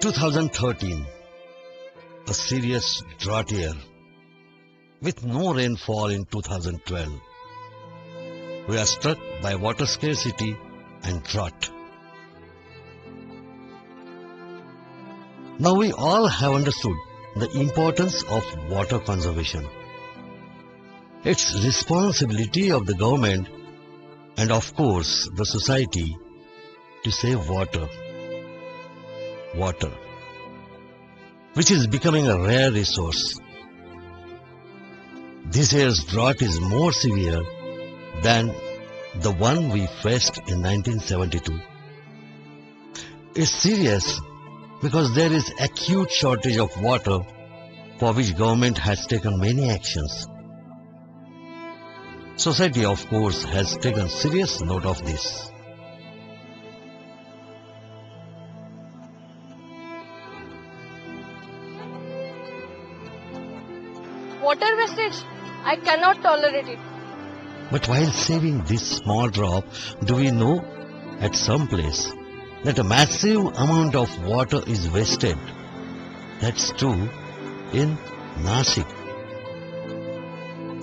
2013, a serious drought year with no rainfall in 2012. We are struck by water scarcity and drought. Now we all have understood the importance of water conservation. It's responsibility of the government and of course the society to save water, which is becoming a rare resource. This year's drought is more severe than the one we faced in 1972. It's serious because there is acute shortage of water for which government has taken many actions. Society, of course, has taken serious note of this. Water wastage, I cannot tolerate it. But while saving this small drop, do we know at some place that a massive amount of water is wasted? That's true in Nasik.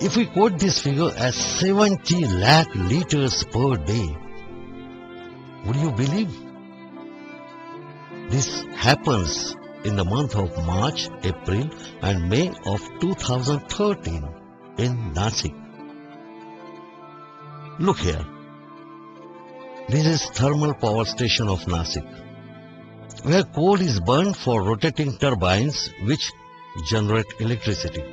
If we quote this figure as 70 lakh liters per day, would you believe? This happens in the month of March, April and May of 2013 in Nasik. Look here. This is thermal power station of Nasik, where coal is burned for rotating turbines which generate electricity.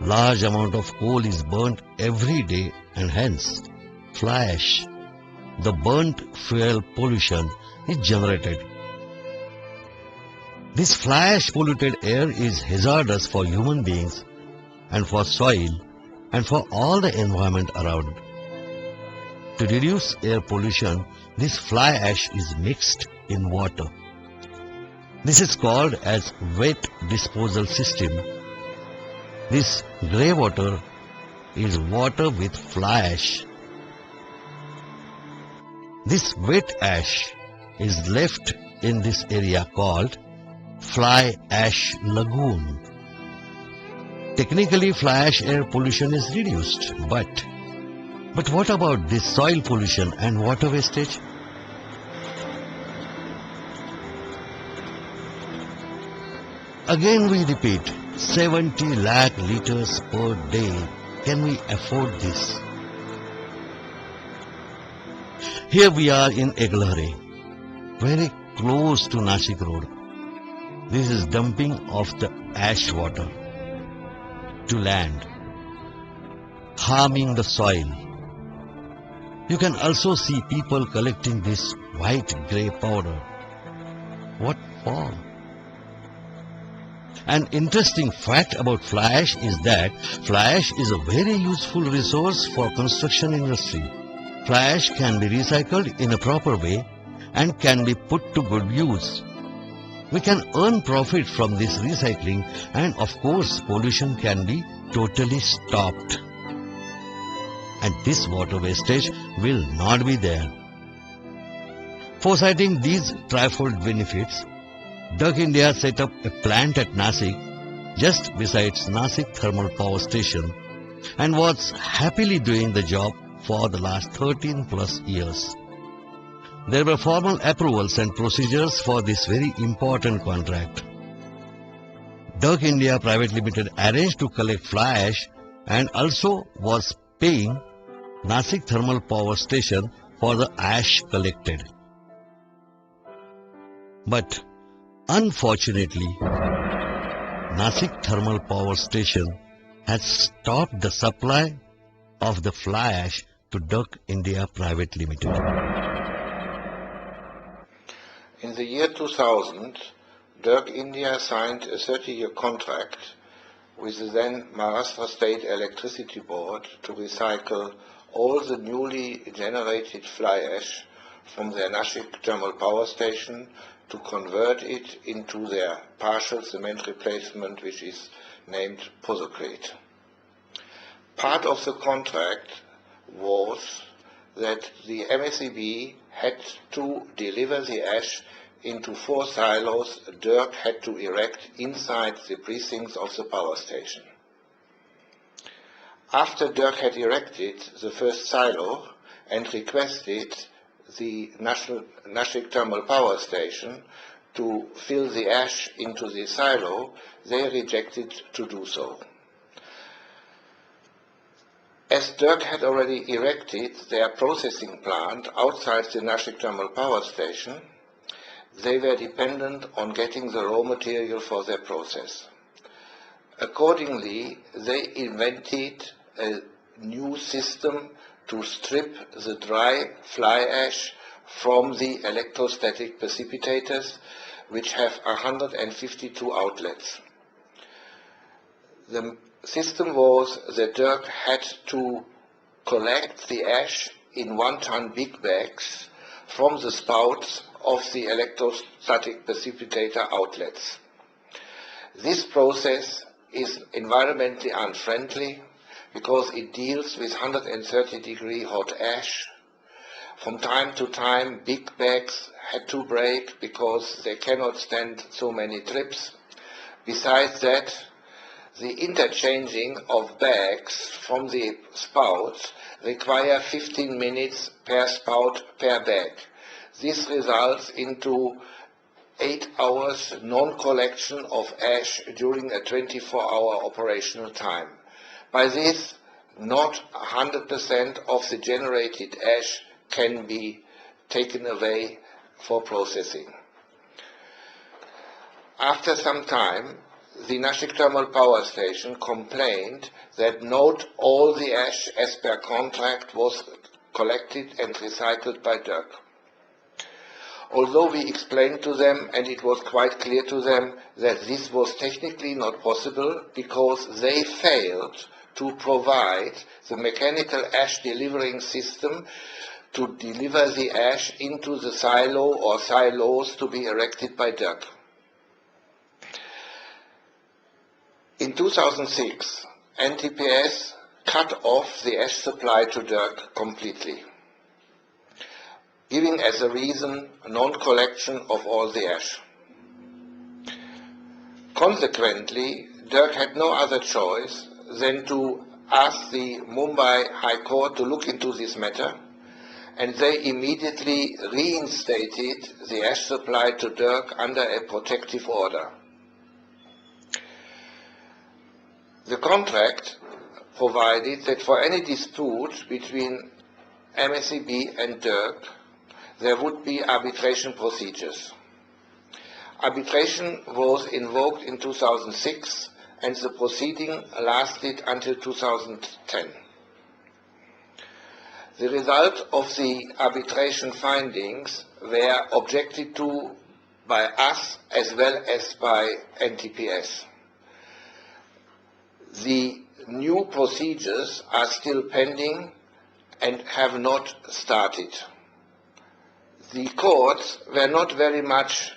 Large amount of coal is burnt every day and hence fly ash, the burnt fuel pollution, is generated. This fly ash polluted air is hazardous for human beings and for soil and for all the environment around. To reduce air pollution, this fly ash is mixed in water. This is called as wet disposal system. This grey water is water with fly ash. This wet ash is left in this area called fly ash lagoon. Technically, fly ash air pollution is reduced, but what about this soil pollution and water wastage? Again we repeat, 70 lakh liters per day. Can we afford this? Here we are in Eglahare, very close to Nashik Road. This is dumping of the ash water to land, harming the soil. You can also see people collecting this white-grey powder. What for? An interesting fact about fly ash is that fly ash is a very useful resource for construction industry. Fly ash can be recycled in a proper way and can be put to good use. We can earn profit from this recycling and of course pollution can be totally stopped. And this water wastage will not be there. Foresighting these trifold benefits, Duck India set up a plant at Nasik, just besides Nasik Thermal Power Station, and was happily doing the job for the last 13 plus years. There were formal approvals and procedures for this very important contract. Duck India Private Limited arranged to collect fly ash and also was paying Nasik Thermal Power Station for the ash collected. But unfortunately, Nasik Thermal Power Station has stopped the supply of the fly ash to Duck India Private Limited. In the year 2000, Duck India signed a 30-year contract with the then Maharashtra State Electricity Board to recycle all the newly generated fly ash from their Nashik thermal power station to convert it into their partial cement replacement, which is named Pozocrete. Part of the contract was that the MSEB had to deliver the ash into 4 silos Dirk had to erect inside the precincts of the power station. After Dirk had erected the first silo and requested the Nashik Thermal Power Station to fill the ash into the silo, they rejected to do so. As Dirk had already erected their processing plant outside the Nashik Thermal Power Station, they were dependent on getting the raw material for their process. Accordingly, they invented a new system to strip the dry fly ash from the electrostatic precipitators, which have 152 outlets. The system was that Dirk had to collect the ash in 1-ton big bags from the spouts of the electrostatic precipitator outlets. This process is environmentally unfriendly because it deals with 130-degree hot ash. From time to time, big bags had to break because they cannot stand so many trips. Besides that, the interchanging of bags from the spouts require 15 minutes per spout per bag. This results into 8 hours non-collection of ash during a 24-hour operational time. By this, not 100% of the generated ash can be taken away for processing. After some time, the Nashik Thermal Power Station complained that not all the ash as per contract was collected and recycled by Dirk. Although we explained to them, and it was quite clear to them, that this was technically not possible because they failed to provide the mechanical ash delivering system to deliver the ash into the silo or silos to be erected by Dirk. In 2006, NTPS cut off the ash supply to Dirk completely, giving as a reason non-collection of all the ash. Consequently, Dirk had no other choice than to ask the Mumbai High Court to look into this matter, and they immediately reinstated the ash supply to Dirk under a protective order. The contract provided that for any dispute between MSEB and Dirk, there would be arbitration procedures. Arbitration was invoked in 2006 and the proceeding lasted until 2010. The result of the arbitration findings were objected to by us as well as by NTPS. The new procedures are still pending and have not started. The courts were not very much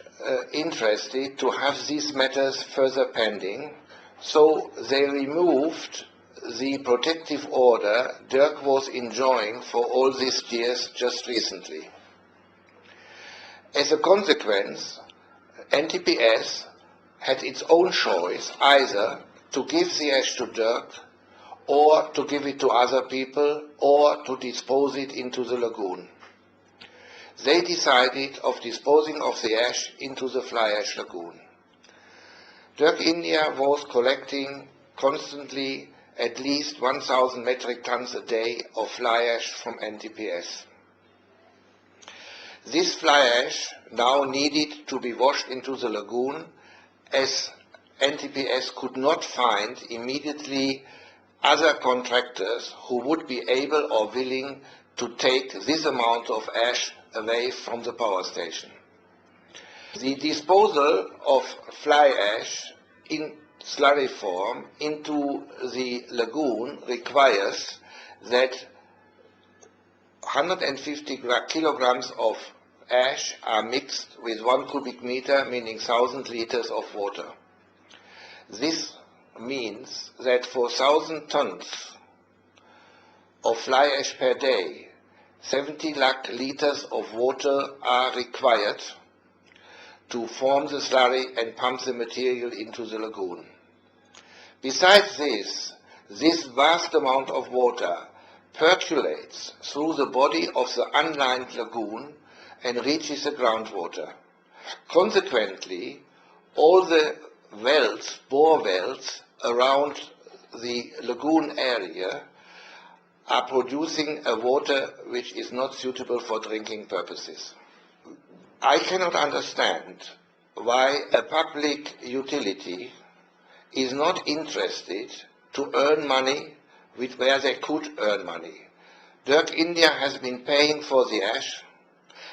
interested to have these matters further pending, so they removed the protective order Dirk was enjoying for all these years just recently. As a consequence, NTPS had its own choice either to give the ash to Dirk or to give it to other people or to dispose it into the lagoon. They decided of disposing of the ash into the fly ash lagoon. Dirk India was collecting constantly at least 1,000 metric tons a day of fly ash from NTPS. This fly ash now needed to be washed into the lagoon as NTPS could not find immediately other contractors who would be able or willing to take this amount of ash away from the power station. The disposal of fly ash in slurry form into the lagoon requires that 150 kilograms of ash are mixed with 1 cubic meter, meaning 1,000 liters of water. This means that for 1,000 tons of fly ash per day, 70 lakh liters of water are required, to form the slurry and pump the material into the lagoon. Besides this vast amount of water percolates through the body of the unlined lagoon and reaches the groundwater. Consequently, all the wells, bore wells around the lagoon area are producing a water which is not suitable for drinking purposes. I cannot understand why a public utility is not interested to earn money where they could earn money. Dirk India has been paying for the ash,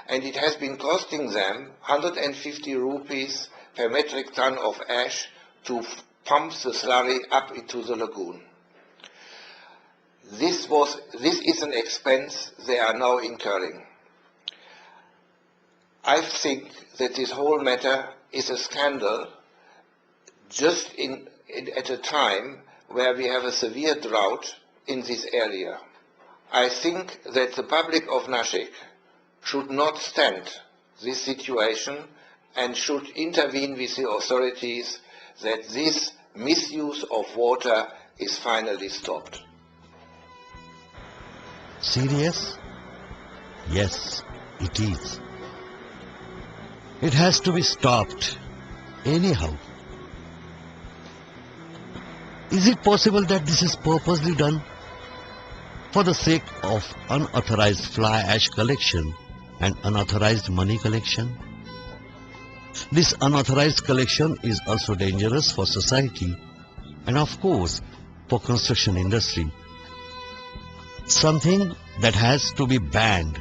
and it has been costing them 150 rupees per metric ton of ash to pump the slurry up into the lagoon. This is an expense they are now incurring. I think that this whole matter is a scandal just at a time where we have a severe drought in this area. I think that the public of Nashik should not stand this situation and should intervene with the authorities that this misuse of water is finally stopped. Serious? Yes, it is. It has to be stopped anyhow. Is it possible that this is purposely done for the sake of unauthorized fly ash collection and unauthorized money collection? This unauthorized collection is also dangerous for society and of course for construction industry. Something that has to be banned.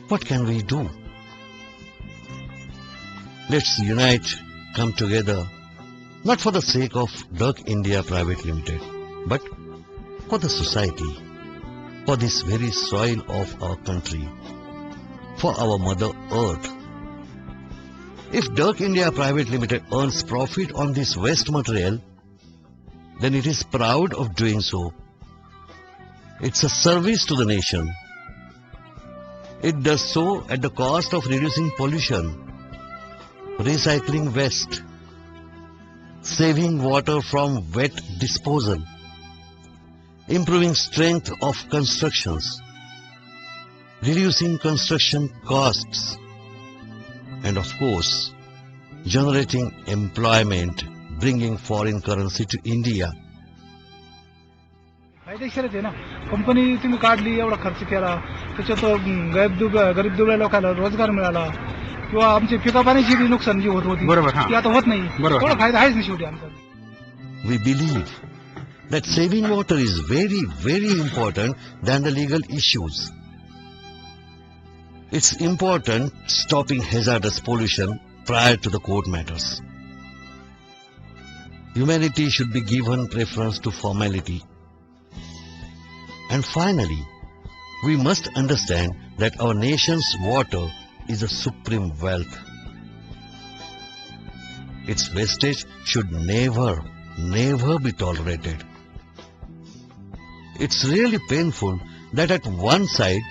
What can we do? Let's unite, come together, not for the sake of Dirk India Private Limited, but for the society, for this very soil of our country, for our Mother Earth. If Dirk India Private Limited earns profit on this waste material, then it is proud of doing so. It's a service to the nation. It does so at the cost of reducing pollution, recycling waste, saving water from wet disposal, improving strength of constructions, reducing construction costs, and of course, generating employment, bringing foreign currency to India. फायदेशीरच आहे ना. Company तुम्ही काढली, एवढा खर्च केला, त्याच्यात गरीब दुबळ्या लोकांना रोजगार मिळाला किंवा आमची पिकापाण्याची बी नुकसान जी होत होती ती आता होत नाही. थोडा फायदा आहेच ना शेवटी आमचा. We believe that saving water is very, very important than the legal issues. It's important stopping hazardous pollution prior to the court matters. Humanity should be given preference to formality. And finally, we must understand that our nation's water is a supreme wealth. Its wastage should never, never be tolerated. It's really painful that at one side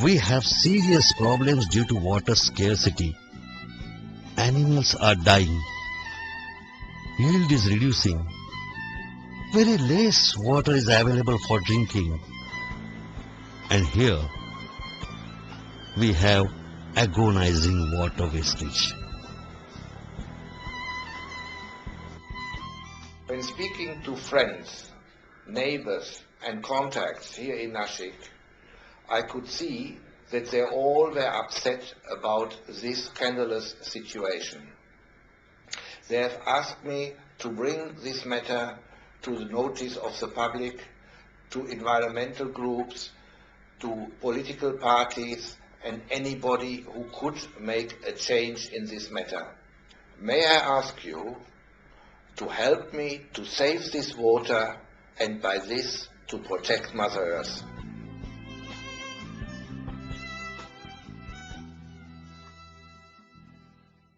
we have serious problems due to water scarcity. Animals are dying. Yield is reducing. Very less water is available for drinking. And here we have agonizing water wastage. When speaking to friends, neighbors and contacts here in Nashik, I could see that they all were upset about this scandalous situation. They have asked me to bring this matter to the notice of the public, to environmental groups, to political parties and anybody who could make a change in this matter. May I ask you to help me to save this water and by this to protect Mother Earth.